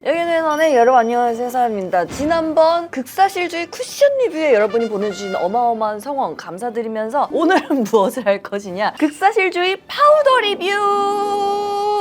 여기는 여러분 안녕하세요, 세사입니다. 지난번 극사실주의 쿠션 리뷰에 여러분이 보내주신 어마어마한 성원 감사드리면서 오늘은 무엇을 할 것이냐, 극사실주의 파우더 리뷰!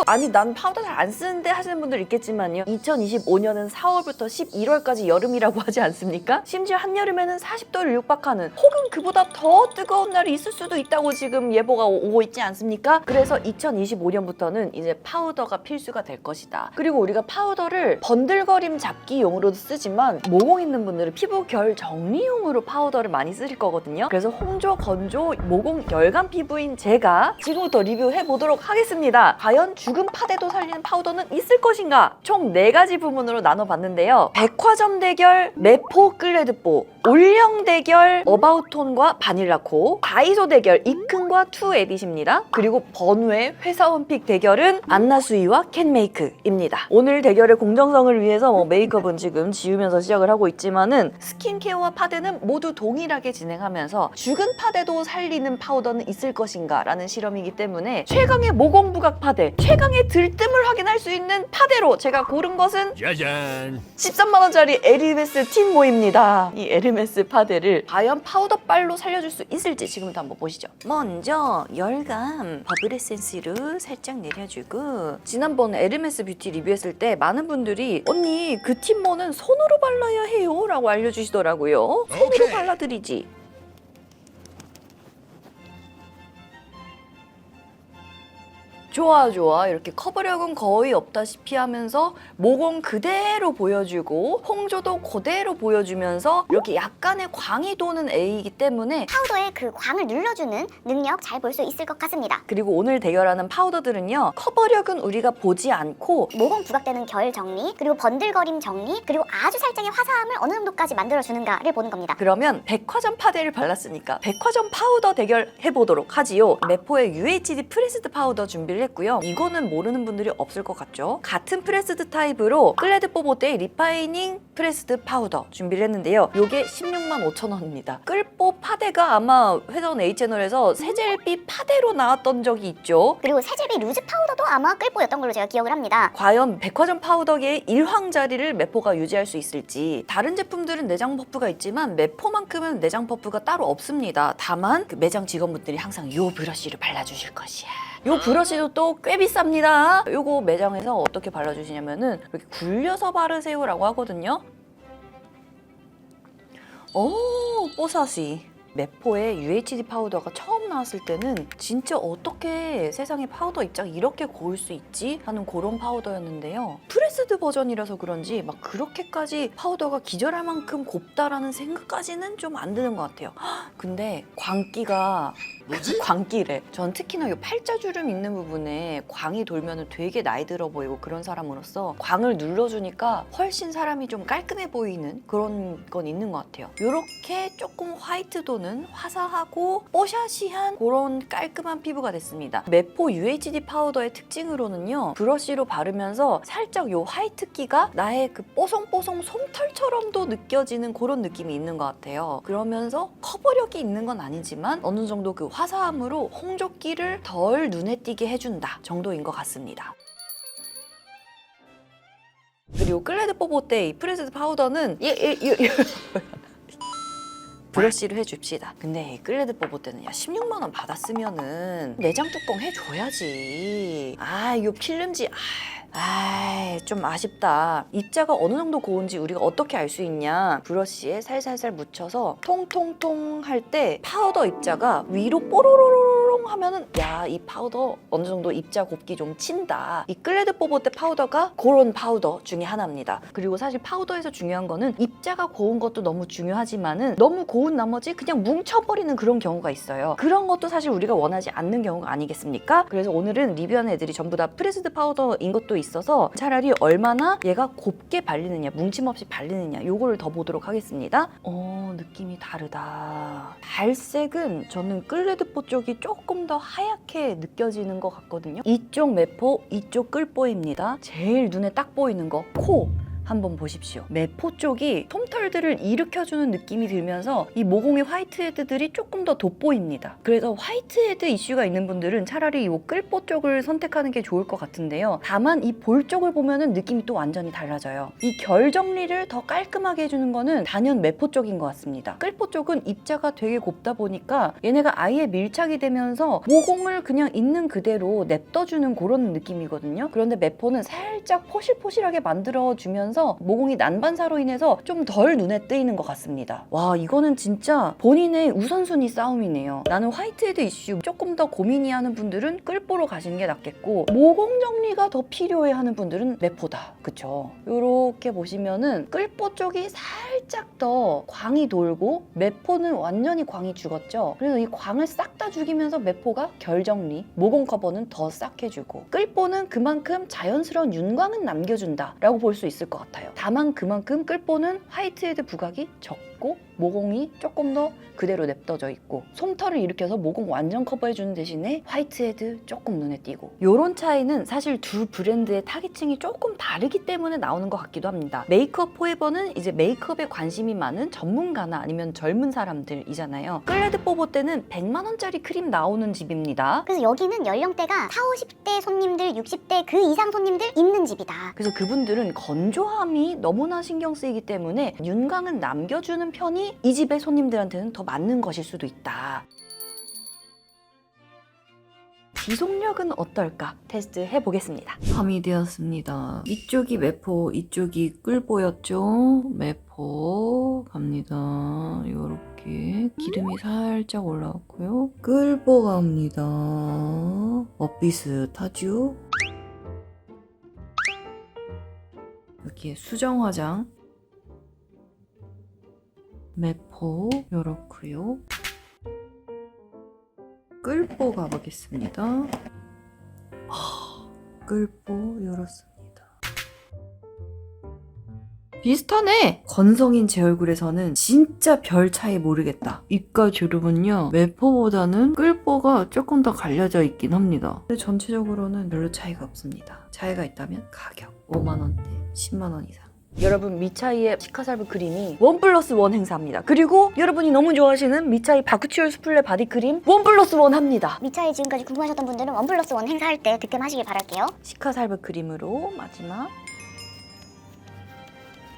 아니 난 파우더 잘 안 쓰는데 하시는 분들 있겠지만요, 2025년은 4월부터 11월까지 여름이라고 하지 않습니까? 심지어 한여름에는 40도를 육박하는, 혹은 그보다 더 뜨거운 날이 있을 수도 있다고 지금 예보가 오고 있지 않습니까? 그래서 2025년부터는 이제 파우더가 필수가 될 것이다. 그리고 우리가 파우더를 번들거림 잡기용으로도 쓰지만 모공 있는 분들은 피부 결 정리용으로 파우더를 많이 쓰실 거거든요. 그래서 홍조, 건조, 모공, 열감 피부인 제가 지금부터 리뷰해 보도록 하겠습니다. 과연 죽은 파데도 살리는 파우더는 있을 것인가? 총 4가지 부문으로 나눠봤는데요. 백화점 대결 메포 끌레드뽀, 올영 대결 어바웃톤과 바닐라코, 다이소 대결 이큰과 투에딧입니다. 그리고 번외 회사원픽 대결은 안나수이와 캔메이크입니다. 오늘 대결의 공정성을 위해서 메이크업은 지금 지우면서 시작을 하고 있지만은 스킨케어와 파데는 모두 동일하게 진행하면서 죽은 파데도 살리는 파우더는 있을 것인가 라는 실험이기 때문에 최강의 모공 부각 파데, 최강의 들뜸을 확인할 수 있는 파데로 제가 고른 것은 짜잔! 13만원짜리 에르메스 틴모입니다. 이 에르메스 파데를 과연 파우더 빨로 살려줄 수 있을지 지금부터 한번 보시죠. 먼저 열감 버블 에센스로 살짝 내려주고, 지난번 에르메스 뷰티 리뷰했을 때 많은 분들이 언니 그 틴모는 손으로 발라야 해요 라고 알려주시더라고요. 손으로 오케이. 발라드리지. 좋아 좋아, 이렇게 커버력은 거의 없다시피 하면서 모공 그대로 보여주고 홍조도 그대로 보여주면서 이렇게 약간의 광이 도는 A이기 때문에 파우더의 그 광을 눌러주는 능력 잘 볼 수 있을 것 같습니다. 그리고 오늘 대결하는 파우더들은요, 커버력은 우리가 보지 않고 모공 부각되는 결 정리, 그리고 번들거림 정리, 그리고 아주 살짝의 화사함을 어느 정도까지 만들어주는가를 보는 겁니다. 그러면 백화점 파데를 발랐으니까 백화점 파우더 대결 해보도록 하지요. 메포의 UHD 프레스드 파우더 준비를 했고요. 이거는 모르는 분들이 없을 것 같죠. 같은 프레스드 타입으로 클레드 뽀뽀데이 리파이닝 프레스드 파우더 준비를 했는데요. 요게 165,000원입니다. 끌뽀 파데가 아마 회사원 H채널에서 세젤비 파데로 나왔던 적이 있죠. 그리고 세제비 루즈 파우더도 아마 끌보였던 걸로 제가 기억을 합니다. 과연 백화점 파우더계의 일황 자리를 메포가 유지할 수 있을지. 다른 제품들은 내장 퍼프가 있지만 메포만큼은 내장 퍼프가 따로 없습니다. 다만 그 매장 직원분들이 항상 요 브러쉬를 발라주실 것이야. 요 브러쉬도 또 꽤 비쌉니다. 요거 매장에서 어떻게 발라주시냐면은 이렇게 굴려서 바르세요 라고 하거든요. 오, 뽀사시. 메포의 UHD 파우더가 처음 나왔을 때는 진짜 어떻게 세상에 파우더 입장 이렇게 고울 수 있지? 하는 그런 파우더였는데요. 프레스드 버전이라서 그런지 막 그렇게까지 파우더가 기절할 만큼 곱다라는 생각까지는 좀 안 드는 것 같아요. 근데 광기가 뭐지? 광기래. 전 특히나 요 팔자주름 있는 부분에 광이 돌면 되게 나이 들어 보이고 그런 사람으로서 광을 눌러주니까 훨씬 사람이 좀 깔끔해 보이는 그런 건 있는 것 같아요. 요렇게 조금 화이트도는 화사하고 뽀샤시한 그런 깔끔한 피부가 됐습니다. 메포 UHD 파우더의 특징으로는요, 브러쉬로 바르면서 살짝 요 화이트기가 나의 그 뽀송뽀송 솜털처럼도 느껴지는 그런 느낌이 있는 것 같아요. 그러면서 커버력이 있는 건 아니지만 어느 정도 그 화사함으로 홍조기를 덜 눈에 띄게 해준다 정도인 것 같습니다. 그리고 클레드 뽀뽀데이 프레스드 파우더는 브러쉬를 해줍시다. 근데 이 클레드 뽀뽀데는 16만원 받았으면은 내장 뚜껑 해줘야지. 이거 필름지 좀 아쉽다. 입자가 어느 정도 고운지 우리가 어떻게 알 수 있냐, 브러쉬에 살살살 묻혀서 통통통 할 때 파우더 입자가 위로 뽀로로롱 하면은 야, 이 파우더 어느 정도 입자 곱기 좀 친다. 이 클레드 뽀뽀데 파우더가 그런 파우더 중에 하나입니다. 그리고 사실 파우더에서 중요한 거는 입자가 고운 것도 너무 중요하지만은 너무 고운 나머지 그냥 뭉쳐버리는 그런 경우가 있어요. 그런 것도 사실 우리가 원하지 않는 경우가 아니겠습니까? 그래서 오늘은 리뷰하는 애들이 전부 다 프레스드 파우더인 것도 있어서 차라리 얼마나 얘가 곱게 발리느냐, 뭉침 없이 발리느냐, 요거를 더 보도록 하겠습니다. 느낌이 다르다. 발색은 저는 끌레드뽀 쪽이 조금 더 하얗게 느껴지는 것 같거든요. 이쪽 메포, 이쪽 끌뽀입니다. 제일 눈에 딱 보이는 거 코. 한번 보십시오. 매포 쪽이 솜털들을 일으켜주는 느낌이 들면서 이 모공의 화이트헤드들이 조금 더 돋보입니다. 그래서 화이트헤드 이슈가 있는 분들은 차라리 이 끌보 쪽을 선택하는 게 좋을 것 같은데요. 다만 이 볼 쪽을 보면은 느낌이 또 완전히 달라져요. 이 결 정리를 더 깔끔하게 해주는 거는 단연 매포 쪽인 것 같습니다. 끌보 쪽은 입자가 되게 곱다 보니까 얘네가 아예 밀착이 되면서 모공을 그냥 있는 그대로 냅둬주는 그런 느낌이거든요. 그런데 매포는 살짝 포실포실하게 만들어주면서 모공이 난반사로 인해서 좀 덜 눈에 띄는 것 같습니다. 와, 이거는 진짜 본인의 우선순위 싸움이네요. 나는 화이트헤드 이슈 조금 더 고민이 하는 분들은 끌보로 가시는 게 낫겠고, 모공 정리가 더 필요해 하는 분들은 매포다. 그쵸? 요렇게 보시면은 끌보 쪽이 살짝 더 광이 돌고 매포는 완전히 광이 죽었죠. 그래서 이 광을 싹 다 죽이면서 매포가 결 정리, 모공 커버는 더 싹 해주고, 끌보는 그만큼 자연스러운 윤광은 남겨준다 라고 볼 수 있을 것 같아요. 다만 그만큼 끌보는 화이트헤드 부각이 적고 모공이 조금 더 그대로 냅둬져 있고, 솜털을 일으켜서 모공 완전 커버해주는 대신에 화이트헤드 조금 눈에 띄고, 요런 차이는 사실 두 브랜드의 타깃층이 조금 다르기 때문에 나오는 것 같기도 합니다. 메이크업 포에버는 이제 메이크업에 관심이 많은 전문가나 아니면 젊은 사람들이잖아요. 클레드 뽀보 때는 100만 원짜리 크림 나오는 집입니다. 그래서 여기는 연령대가 40, 50대 손님들, 60대 그 이상 손님들 있는 집이다. 그래서 그분들은 건조함이 너무나 신경 쓰이기 때문에 윤광은 남겨주는 편이 이 집의 손님들한테는 더 맞는 것일 수도 있다. 지속력은 어떨까 테스트 해보겠습니다. 밤이 되었습니다. 이쪽이 매포, 이쪽이 끌보였죠. 매포 갑니다. 요렇게 기름이 살짝 올라왔고요. 끌보 갑니다. 비슷하죠? 이렇게 수정 화장 매포 요렇고요. 끌보 가보겠습니다. 끌보 열었습니다. 비슷하네! 건성인 제 얼굴에서는 진짜 별 차이 모르겠다. 입가 주름은요, 매포보다는 끌보가 조금 더 갈려져 있긴 합니다. 근데 전체적으로는 별로 차이가 없습니다. 차이가 있다면 가격 5만원대, 10만원 이상. 여러분, 미차이의 시카살브 크림이 1+1 행사합니다. 그리고 여러분이 너무 좋아하시는 미차이 바쿠치올 수플레 바디크림 1+1 합니다. 미차에 지금까지 궁금하셨던 분들은 1+1 행사할 때 득템하시길 바랄게요. 시카살브 크림으로 마지막,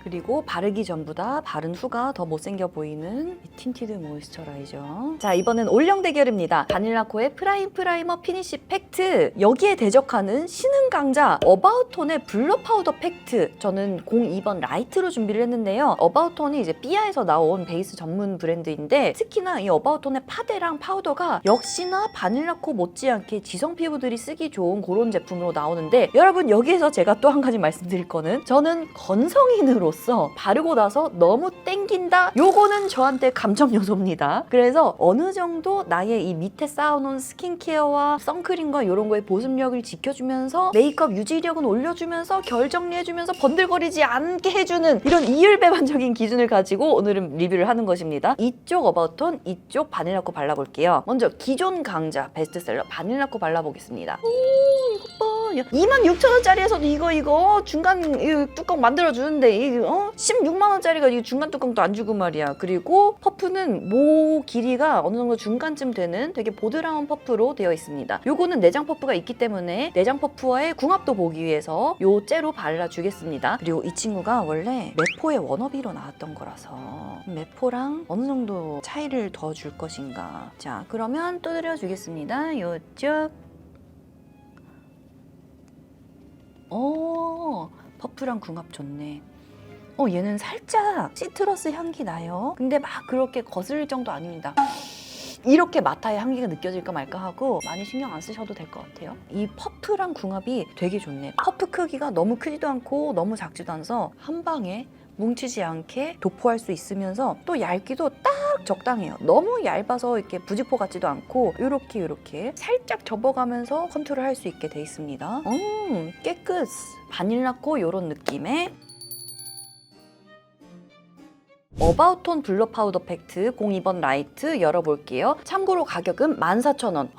그리고 바르기 전보다 바른 후가 더 못생겨 보이는 이 틴티드 모이스처라이저. 자, 이번엔 올영 대결입니다. 바닐라코의 프라이머 피니쉬 팩트, 여기에 대적하는 신흥 강자 어바웃톤의 블러 파우더 팩트. 저는 02번 라이트로 준비를 했는데요. 어바웃톤이 이제 삐아에서 나온 베이스 전문 브랜드인데, 특히나 이 어바웃톤의 파데랑 파우더가 역시나 바닐라코 못지않게 지성 피부들이 쓰기 좋은 그런 제품으로 나오는데, 여러분 여기에서 제가 또 한 가지 말씀드릴 거는, 저는 건성인으로 바르고 나서 너무 땡긴다? 요거는 저한테 감정 요소입니다. 그래서 어느 정도 나의 이 밑에 쌓아놓은 스킨케어와 선크림과 이런 거의 보습력을 지켜주면서 메이크업 유지력은 올려주면서 결 정리해주면서 번들거리지 않게 해주는 이런 이율배반적인 기준을 가지고 오늘은 리뷰를 하는 것입니다. 이쪽 어바웃톤, 이쪽 바닐라코 발라볼게요. 먼저 기존 강자 베스트셀러 바닐라코 발라보겠습니다. 오, 이것 봐. 26,000원짜리에서도 이거 중간 뚜껑 만들어주는데 16만원짜리가 이 중간 뚜껑도 안 주고 말이야. 그리고 퍼프는 모 길이가 어느 정도 중간쯤 되는 되게 보드라운 퍼프로 되어 있습니다. 요거는 내장 퍼프가 있기 때문에 내장 퍼프와의 궁합도 보기 위해서 요 째로 발라주겠습니다. 그리고 이 친구가 원래 매포의 워너비로 나왔던 거라서 매포랑 어느 정도 차이를 더 줄 것인가. 자, 그러면 두드려주겠습니다. 요쪽. 퍼프랑 궁합 좋네. 얘는 살짝 시트러스 향기 나요. 근데 막 그렇게 거슬릴 정도 아닙니다. 이렇게 맡아야 향기가 느껴질까 말까 하고 많이 신경 안 쓰셔도 될 것 같아요. 이 퍼프랑 궁합이 되게 좋네. 퍼프 크기가 너무 크지도 않고 너무 작지도 않아서 한 방에 뭉치지 않게 도포할 수 있으면서 또 얇기도 딱 적당해요. 너무 얇아서 이렇게 부직포 같지도 않고 이렇게 살짝 접어가면서 컨투를 할 수 있게 돼 있습니다. 깨끗! 바닐라코 이런 느낌의 어바웃톤 블러 파우더 팩트 02번 라이트 열어볼게요. 참고로 가격은 14,000원.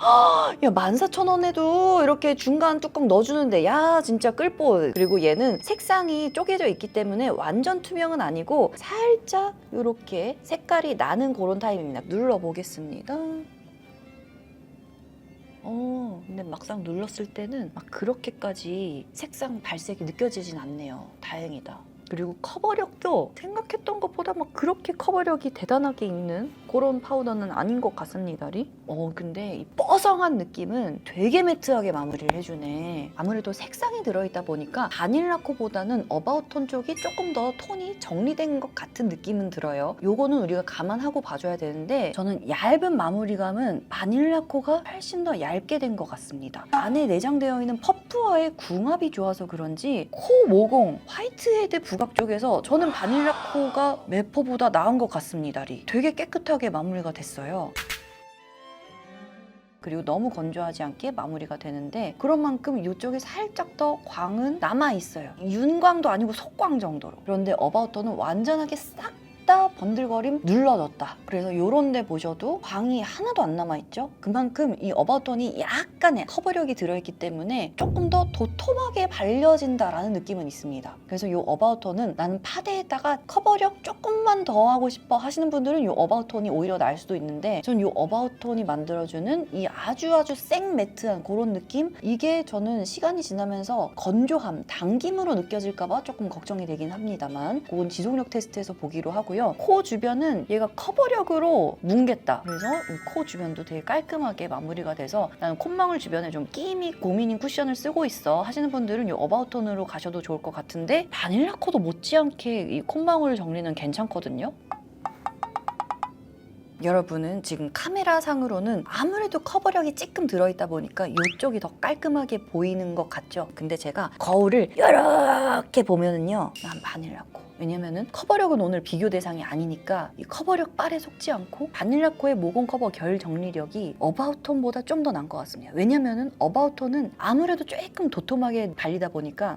야, 14,000원에도 이렇게 중간 뚜껑 넣어주는데 야 진짜 끌보. 그리고 얘는 색상이 쪼개져 있기 때문에 완전 투명은 아니고 살짝 이렇게 색깔이 나는 그런 타입입니다. 눌러보겠습니다. 근데 막상 눌렀을 때는 막 그렇게까지 색상 발색이 느껴지진 않네요. 다행이다. 그리고 커버력도 생각했던 것보다 막 그렇게 커버력이 대단하게 있는 그런 파우더는 아닌 것 같습니다리. 근데 이 뽀송한 느낌은 되게 매트하게 마무리를 해주네. 아무래도 색상이 들어있다 보니까 바닐라코보다는 어바웃톤 쪽이 조금 더 톤이 정리된 것 같은 느낌은 들어요. 요거는 우리가 감안하고 봐줘야 되는데 저는 얇은 마무리감은 바닐라코가 훨씬 더 얇게 된 것 같습니다. 안에 내장되어 있는 퍼프와의 궁합이 좋아서 그런지 코 모공, 화이트헤드 부각 쪽에서 저는 바닐라코가 메퍼보다 나은 것 같습니다리. 되게 깨끗하게 마무리가 됐어요. 그리고 너무 건조하지 않게 마무리가 되는데 그런 만큼 이쪽에 살짝 더 광은 남아있어요. 윤광도 아니고 속광 정도로. 그런데 어바웃톤은 완전하게 싹 다 번들거림 눌러졌다. 그래서 이런 데 보셔도 광이 하나도 안 남아있죠? 그만큼 이 어바웃톤이 약간의 커버력이 들어있기 때문에 조금 더 도톰하게 발려진다라는 느낌은 있습니다. 그래서 이 어바웃톤은 나는 파데에다가 커버력 조금만 더 하고 싶어 하시는 분들은 이 어바웃톤이 오히려 나을 수도 있는데 전 이 어바웃톤이 만들어주는 이 아주 생 매트한 그런 느낌? 이게 저는 시간이 지나면서 건조함, 당김으로 느껴질까봐 조금 걱정이 되긴 합니다만 그건 지속력 테스트에서 보기로 하고 코 주변은 얘가 커버력으로 뭉갰다. 그래서 이 코 주변도 되게 깔끔하게 마무리가 돼서 나는 콧망울 주변에 좀 끼임이 고민인 쿠션을 쓰고 있어 하시는 분들은 이 어바웃톤으로 가셔도 좋을 것 같은데 바닐라코도 못지않게 이 콧망울 정리는 괜찮거든요. 여러분은 지금 카메라 상으로는 아무래도 커버력이 조금 들어있다 보니까 이쪽이 더 깔끔하게 보이는 것 같죠? 근데 제가 거울을 이렇게 보면은요 난 바닐라코. 왜냐면은 커버력은 오늘 비교 대상이 아니니까 이 커버력 빨에 속지 않고 바닐라코의 모공 커버 결 정리력이 어바웃톤보다 좀 더 나은 것 같습니다. 왜냐면은 어바웃톤은 아무래도 조금 도톰하게 발리다 보니까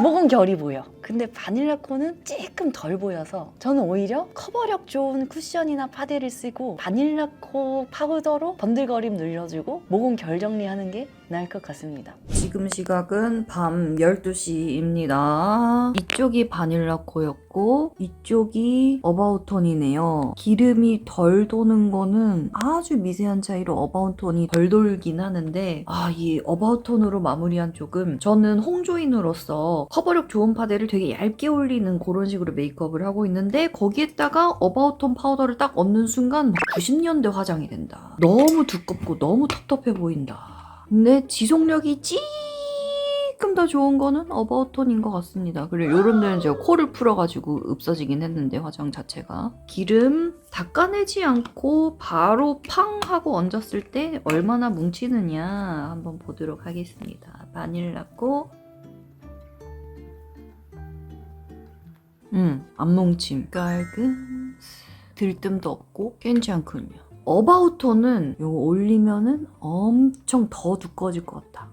모공 결이 보여. 근데 바닐라코는 조금 덜 보여서 저는 오히려 커버력 좋은 쿠션이나 파데를 쓰고 바닐라코 파우더로 번들거림 눌러주고 모공 결 정리하는 게 나을 것 같습니다. 지금 시각은 밤 12시입니다. 이쪽이 바닐라코였고 이쪽이 어바웃톤이네요. 기름이 덜 도는 거는 아주 미세한 차이로 어바웃톤이 덜 돌긴 하는데 이 어바웃톤으로 마무리한 쪽은 저는 홍조인으로서 커버력 좋은 파데를 되게 얇게 올리는 그런 식으로 메이크업을 하고 있는데 거기에다가 어바웃톤 파우더를 딱 얹는 순간 90년대 화장이 된다. 너무 두껍고 너무 텁텁해 보인다. 근데 지속력이 조금 더 좋은 거는 어바웃톤인 것 같습니다. 그리고 요런 데는 제가 코를 풀어가지고 없어지긴 했는데 화장 자체가 기름 닦아내지 않고 바로 팡 하고 얹었을 때 얼마나 뭉치느냐 한번 보도록 하겠습니다. 바닐라코 안 뭉침. 깔끔. 들뜸도 없고 괜찮군요. 어바웃톤은 이거 올리면은 엄청 더 두꺼워질 것 같다.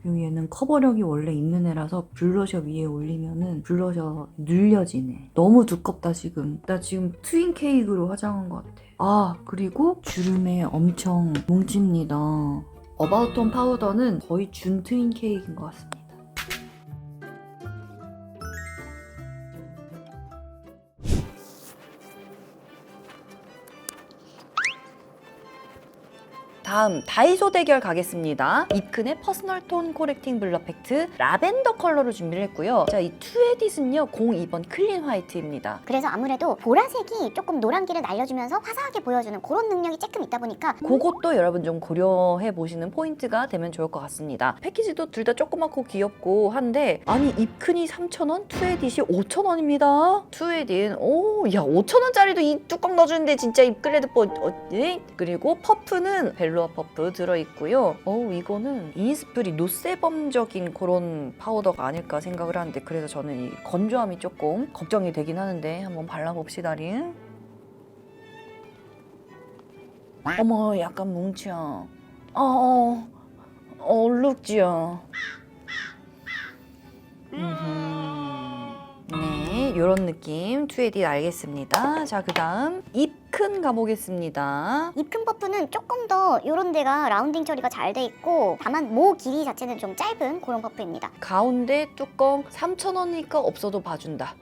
그리고 얘는 커버력이 원래 있는 애라서 블러셔 위에 올리면은 블러셔 눌려지네. 너무 두껍다 지금. 나 지금 트윈 케이크로 화장한 것 같아. 그리고 주름에 엄청 뭉칩니다. 어바웃톤 파우더는 거의 준 트윈 케이크인 것 같습니다. 다음 다이소 대결 가겠습니다. 이큰의 퍼스널 톤 코렉팅 블러 팩트 라벤더 컬러로 준비를 했고요. 자, 이 투에딧은요 02번 클린 화이트입니다. 그래서 아무래도 보라색이 조금 노란기를 날려주면서 화사하게 보여주는 그런 능력이 조금 있다 보니까 그것도 여러분 좀 고려해 보시는 포인트가 되면 좋을 것 같습니다. 패키지도 둘 다 조그맣고 귀엽고 한데 아니 입큰이 3,000원, 투에딧이 5,000원입니다. 투에딧 야 5,000원짜리도 이 뚜껑 넣어주는데 진짜 입글레드 그리고 퍼프는 벨로아 퍼프 들어있고요. 이거는 이니스프리 노세범적인 그런 파우더가 아닐까 생각을 하는데 그래서 저는 이 건조함이 조금 걱정이 되긴 하는데 한번 발라봅시다리. 어머 약간 뭉쳐. 얼룩지요. 네. 이런 느낌 투에디 알겠습니다. 자, 그 다음 입큰 가보겠습니다. 입큰 퍼프는 조금 더 이런 데가 라운딩 처리가 잘 돼 있고 다만 모 길이 자체는 좀 짧은 그런 퍼프입니다. 가운데 뚜껑 3,000원이니까 없어도 봐준다.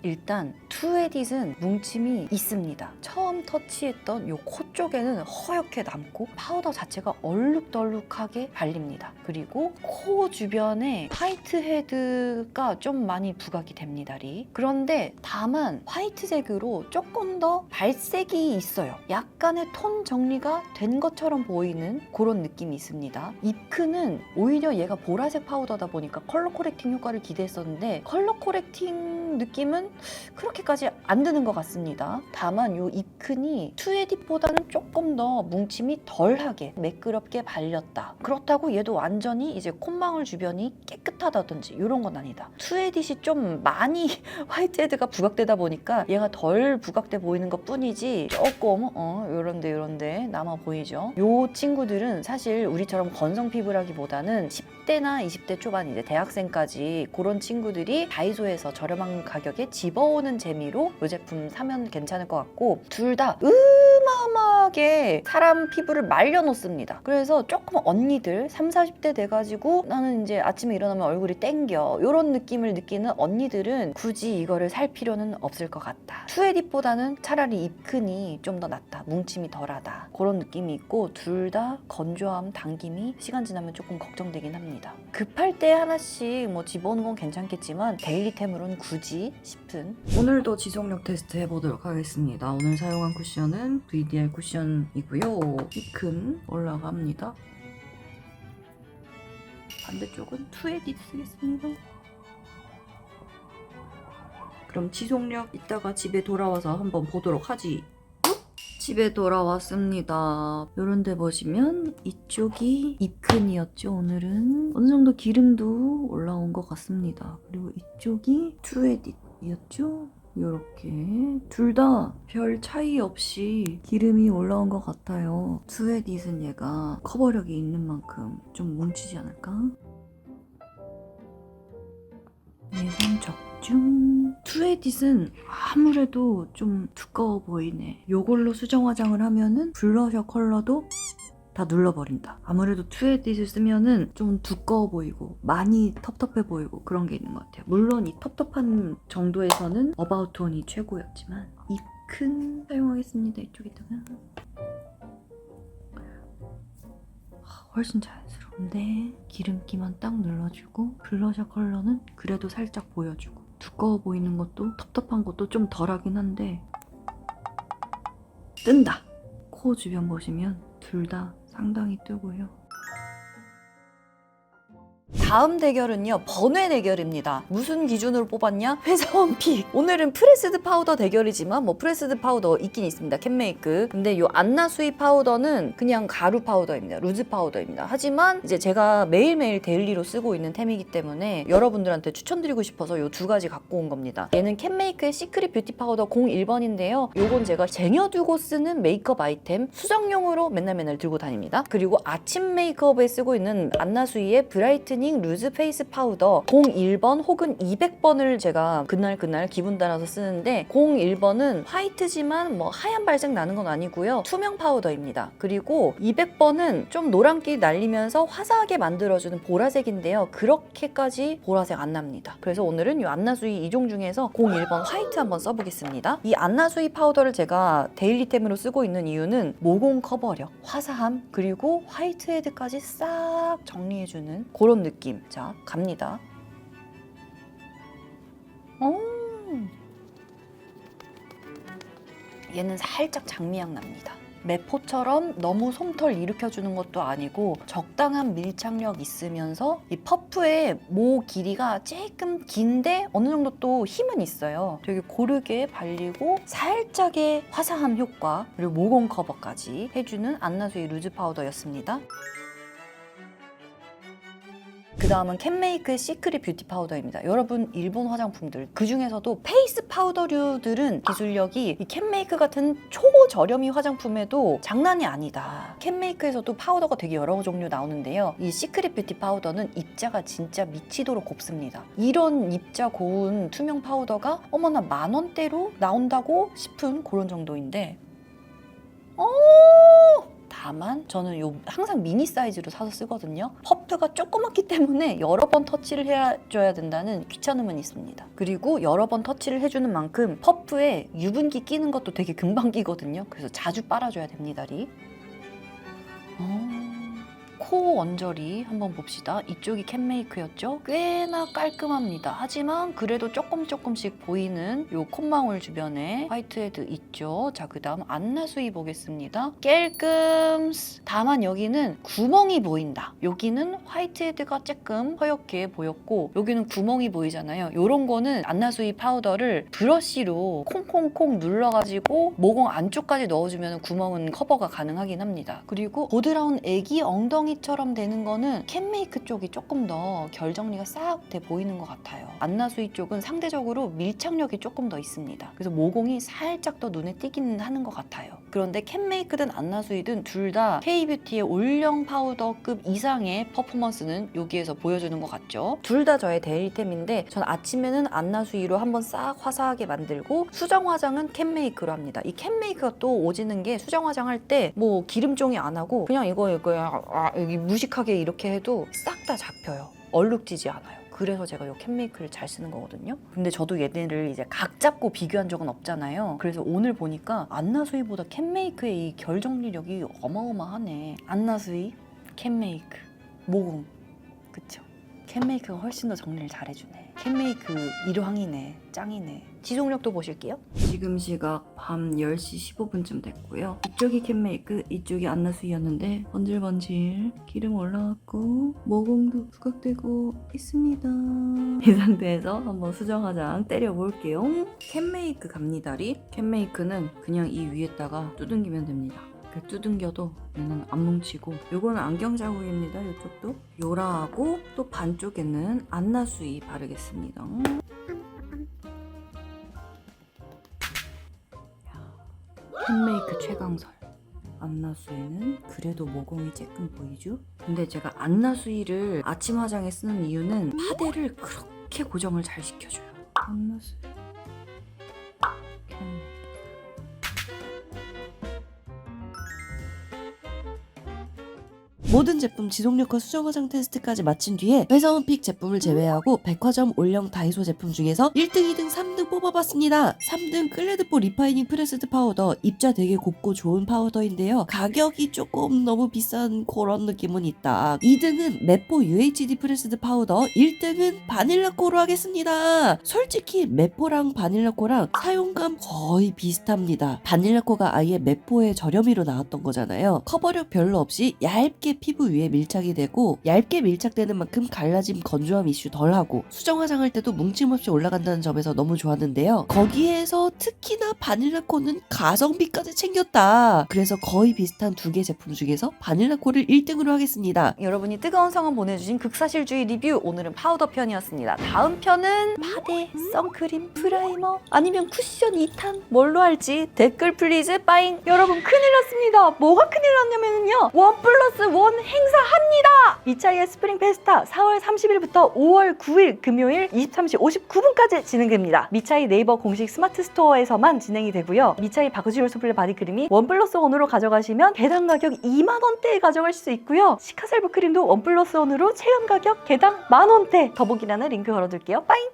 일단 투에딧은 뭉침이 있습니다. 처음 터치했던 요 코 쪽에는 허옇게 남고 파우더 자체가 얼룩덜룩하게 발립니다. 그리고 코 주변에 화이트헤드가 좀 많이 부각이 됩니다. 그런데 다만 화이트색으로 조금 더 발색이 있어요. 약간의 톤 정리가 된 것처럼 보이는 그런 느낌이 있습니다. 입크는 오히려 얘가 보라색 파우더다 보니까 컬러 코렉팅 효과를 기대했었는데 컬러 코렉팅 느낌은 그렇게까지 안 드는 것 같습니다. 다만 이 입큰이 투에딧보다는 조금 더 뭉침이 덜하게 매끄럽게 발렸다. 그렇다고 얘도 완전히 이제 콧망울 주변이 깨끗하다든지 이런 건 아니다. 투에딧이 좀 많이 화이트헤드가 부각되다 보니까 얘가 덜 부각돼 보이는 것 뿐이지 조금 요런데 남아 보이죠. 요 친구들은 사실 우리처럼 건성 피부라기보다는 10대나 20대 초반 이제 대학생까지 그런 친구들이 다이소에서 저렴한 가격에 집어오는 재미로 이 제품 사면 괜찮을 것 같고 둘 다 어마어마하게 사람 피부를 말려놓습니다. 그래서 조금 언니들 30, 40대 돼가지고 나는 이제 아침에 일어나면 얼굴이 땡겨 이런 느낌을 느끼는 언니들은 굳이 이거를 살 필요는 없을 것 같다. 투에딧보다는 차라리 입큰이 좀 더 낫다. 뭉침이 덜하다. 그런 느낌이 있고 둘 다 건조함, 당김이 시간 지나면 조금 걱정되긴 합니다. 급할 때 하나씩 뭐 집어오는 건 괜찮겠지만 데일리템으로는 굳이 싶은 오늘도 지속력 테스트 해보도록 하겠습니다. 오늘 사용한 쿠션은 VDR 쿠션이고요. 입큰 올라갑니다. 반대쪽은 투에딧 쓰겠습니다. 그럼 지속력 이따가 집에 돌아와서 한번 보도록 하지. 집에 돌아왔습니다. 이런데 보시면 이쪽이 입큰이었죠. 오늘은 어느 정도 기름도 올라온 것 같습니다. 그리고 이쪽이 투에딧이었죠. 이렇게 둘 다 별 차이 없이 기름이 올라온 것 같아요. 투에딧은 얘가 커버력이 있는 만큼 좀 뭉치지 않을까? 얘는 적중. 투에딧은 아무래도 좀 두꺼워 보이네. 요걸로 수정 화장을 하면은 블러셔 컬러도 다 눌러버린다. 아무래도 투에딧을 쓰면은 좀 두꺼워 보이고 많이 텁텁해 보이고 그런 게 있는 것 같아요. 물론 이 텁텁한 정도에서는 어바웃 톤이 최고였지만 입큰 사용하겠습니다. 이쪽에다가 훨씬 자연스러운데 기름기만 딱 눌러주고 블러셔 컬러는 그래도 살짝 보여주고 두꺼워 보이는 것도 텁텁한 것도 좀 덜하긴 한데 뜬다. 코 주변 보시면 둘 다 상당히 뜨고요. 다음 대결은요, 번외 대결입니다. 무슨 기준으로 뽑았냐? 회사원 픽. 오늘은 프레스드 파우더 대결이지만 뭐 프레스드 파우더 있긴 있습니다. 캔메이크. 근데 요 안나수이 파우더는 그냥 가루 파우더입니다. 루즈 파우더입니다. 하지만 이제 제가 매일매일 데일리로 쓰고 있는 템이기 때문에 여러분들한테 추천드리고 싶어서 요 두 가지 갖고 온 겁니다. 얘는 캔메이크의 시크릿 뷰티 파우더 01번인데요. 요건 제가 쟁여두고 쓰는 메이크업 아이템 수정용으로 맨날 들고 다닙니다. 그리고 아침 메이크업에 쓰고 있는 안나수이의 브라이트닝 루즈 페이스 파우더 01번 혹은 200번을 제가 그날 기분 따라서 쓰는데 01번은 화이트지만 뭐 하얀 발색 나는 건 아니고요. 투명 파우더입니다. 그리고 200번은 좀 노란기 날리면서 화사하게 만들어주는 보라색인데요. 그렇게까지 보라색 안 납니다. 그래서 오늘은 이 안나수이 2종 중에서 01번 화이트 한번 써보겠습니다. 이 안나수이 파우더를 제가 데일리템으로 쓰고 있는 이유는 모공 커버력, 화사함, 그리고 화이트헤드까지 싹 정리해주는 그런 느낌. 자, 갑니다. 얘는 살짝 장미향 납니다. 매포처럼 너무 솜털 일으켜주는 것도 아니고 적당한 밀착력 있으면서 이 퍼프의 모 길이가 조금 긴데 어느 정도 또 힘은 있어요. 되게 고르게 발리고 살짝의 화사함 효과 그리고 모공 커버까지 해주는 안나수이 루즈 파우더였습니다. 그 다음은 캔메이크의 시크릿 뷰티 파우더입니다. 여러분 일본 화장품들 그 중에서도 페이스 파우더류들은 기술력이 이 캔메이크 같은 초저렴이 화장품에도 장난이 아니다. 캔메이크에서도 파우더가 되게 여러 종류 나오는데요. 이 시크릿 뷰티 파우더는 입자가 진짜 미치도록 곱습니다. 이런 입자 고운 투명 파우더가 어머나 10,000원대로 나온다고 싶은 그런 정도인데 다만 저는 항상 미니 사이즈로 사서 쓰거든요. 퍼프가 조그맣기 때문에 여러 번 터치를 해줘야 된다는 귀찮음은 있습니다. 그리고 여러 번 터치를 해주는 만큼 퍼프에 유분기 끼는 것도 되게 금방 끼거든요. 그래서 자주 빨아줘야 됩니다. 코 언저리 한번 봅시다. 이쪽이 캔메이크였죠? 꽤나 깔끔합니다. 하지만 그래도 조금씩 보이는 요 콧망울 주변에 화이트헤드 있죠? 자, 그 다음 안나수이 보겠습니다. 깔끔스. 다만 여기는 구멍이 보인다. 여기는 화이트헤드가 조금 허옇게 보였고 여기는 구멍이 보이잖아요. 요런 거는 안나수이 파우더를 브러쉬로 콩콩콩 눌러가지고 모공 안쪽까지 넣어주면 구멍은 커버가 가능하긴 합니다. 그리고 보드라운 애기 엉덩이 처럼 되는 거는 캔메이크 쪽이 조금 더 결 정리가 싹 돼 보이는 것 같아요. 안나수이 쪽은 상대적으로 밀착력이 조금 더 있습니다. 그래서 모공이 살짝 더 눈에 띄기는 하는 것 같아요. 그런데 캔메이크든 안나수이든 둘 다 K뷰티의 올영 파우더급 이상의 퍼포먼스는 여기에서 보여주는 것 같죠. 둘 다 저의 데일리템인데 전 아침에는 안나수이로 한번 싹 화사하게 만들고 수정 화장은 캔메이크로 합니다. 이 캔메이크가 또 오지는 게 수정 화장할 때 뭐 기름종이 안 하고 그냥 여기 무식하게 이렇게 해도 싹 다 잡혀요. 얼룩지지 않아요. 그래서 제가 이 캔메이크를 잘 쓰는 거거든요. 근데 저도 얘네를 이제 각 잡고 비교한 적은 없잖아요. 그래서 오늘 보니까 안나수이보다 캔메이크의 이 결 정리력이 어마어마하네. 안나수이, 캔메이크, 모공. 그쵸? 캔메이크가 훨씬 더 정리를 잘해주네. 캔메이크 일황이네. 짱이네. 지속력도 보실게요. 지금 시각 밤 10시 15분쯤 됐고요. 이쪽이 캔메이크, 이쪽이 안나수이였는데 번질번질 기름 올라왔고 모공도 부각되고 있습니다. 이 상태에서 한번 수정 화장 때려볼게요. 캔메이크 갑니다리. 캔메이크는 그냥 이 위에다가 두둥기면 됩니다. 두둥겨도 얘는 안 뭉치고 요거는 안경 자국입니다. 이쪽도 요라하고 또 반쪽에는 안나수이 바르겠습니다. 캔메이크 최강설. 안나수이는 그래도 모공이 조금 보이죠? 근데 제가 안나수이를 아침 화장에 쓰는 이유는 파데를 그렇게 고정을 잘 시켜줘요. 안나수이 캔메이크. 모든 제품 지속력과 수정 화장 테스트까지 마친 뒤에 회사원 픽 제품을 제외하고 백화점, 올영, 다이소 제품 중에서 1등, 2등, 3등 뽑아봤습니다. 3등 클레드포 리파이닝 프레스드 파우더. 입자 되게 곱고 좋은 파우더인데요. 가격이 조금 너무 비싼 그런 느낌은 있다. 2등은 메포 UHD 프레스드 파우더. 1등은 바닐라코로 하겠습니다. 솔직히 메포랑 바닐라코랑 사용감 거의 비슷합니다. 바닐라코가 아예 메포의 저렴이로 나왔던 거잖아요. 커버력 별로 없이 얇게 피부 위에 밀착이 되고 얇게 밀착되는 만큼 갈라짐 건조함 이슈 덜하고 수정 화장할 때도 뭉침 없이 올라간다는 점에서 너무 좋았는데요. 거기에서 특히나 바닐라코는 가성비까지 챙겼다. 그래서 거의 비슷한 두 개 제품 중에서 바닐라코를 1등으로 하겠습니다. 여러분이 뜨거운 성원 보내주신 극사실주의 리뷰, 오늘은 파우더 편이었습니다. 다음 편은 파데, 선크림, 프라이머 아니면 쿠션 2탄 뭘로 할지 댓글 플리즈 빠잉. 여러분 큰일 났습니다. 뭐가 큰일 났냐면요, 1+1 행사합니다. 미차이의 스프링 페스타 4월 30일부터 5월 9일 금요일 23시 59분까지 진행됩니다. 미차이 네이버 공식 스마트 스토어에서만 진행이 되고요. 미차이 바그지올 소플레 바디크림이 1+1으로 가져가시면 개당 가격 2만원대에 가져갈 수 있고요. 시카셀프 크림도 1+1으로 체감 가격 개당 만원대. 더보기란에 링크 걸어둘게요. 빠잉.